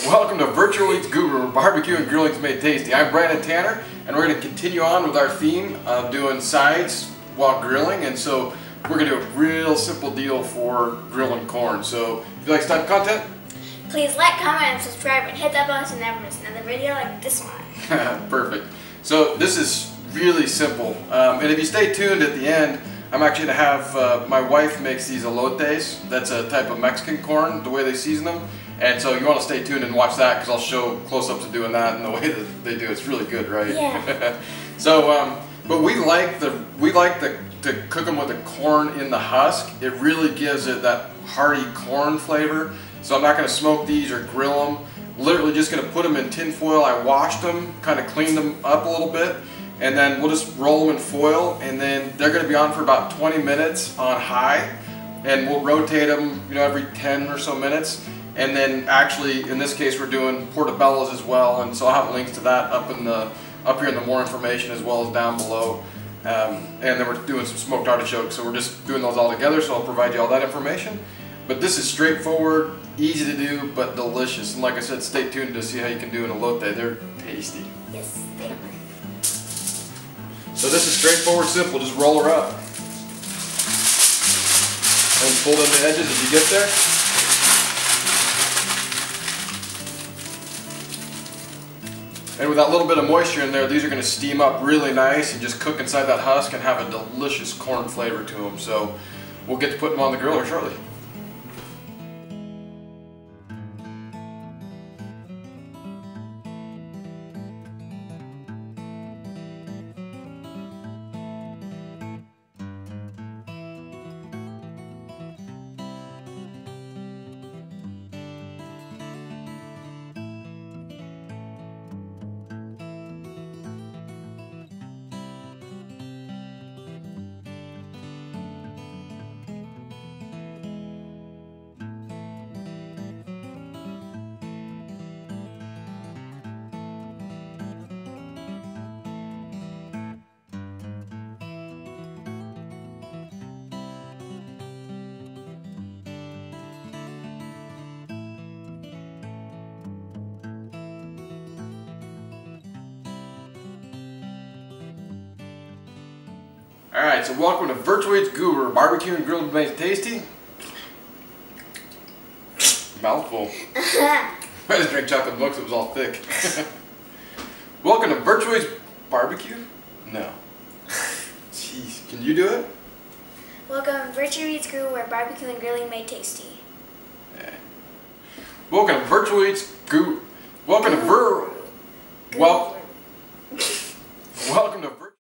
Welcome to Virtual Eats Guru, where barbecue and grilling's made tasty. I'm Brandon Tanner, and we're going to continue on with our theme of doing sides while grilling. And so we're going to do a real simple deal for grilling corn. So if you like this type of content, please like, comment, and subscribe, and hit that button so you never miss another video like this one. Perfect. So this is really simple. And if you stay tuned at the end, I'm actually going to have my wife makes these elotes. That's a type of Mexican corn, the way they season them. And so you want to stay tuned and watch that because I'll show close-ups of doing that and the way that they do. It's really good, right? Yeah. So, but we like to cook them with the corn in the husk. It really gives it that hearty corn flavor. So I'm not going to smoke these or grill them. Literally just going to put them in tin foil. I washed them, kind of cleaned them up a little bit, and then we'll just roll them in foil. And then they're going to be on for about 20 minutes on high, and we'll rotate them, every 10 or so minutes. And then actually, in this case, we're doing portobellos as well, and so I'll have links to that up here in the more information as well as down below. And then we're doing some smoked artichokes, so we're just doing those all together. So I'll provide you all that information. But this is straightforward, easy to do, but delicious. And like I said, stay tuned to see how you can do an elote. They're tasty. Yes, they are. So this is straightforward, simple. Just roll her up and pull in the edges as you get there. And with that little bit of moisture in there, these are going to steam up really nice and just cook inside that husk and have a delicious corn flavor to them. So we'll get to put them on the griller shortly. Alright, so welcome to Virtual Eats Guru, barbecue and grilled made tasty. Mouthful. I just drank chocolate milk so it was all thick. Welcome to Virtual Eats Barbecue? No. Jeez, can you do it? Welcome to Virtual Eats Guru, where barbecue and grilling made tasty. Yeah. Welcome to Virtual Eats Guru. Welcome to Well,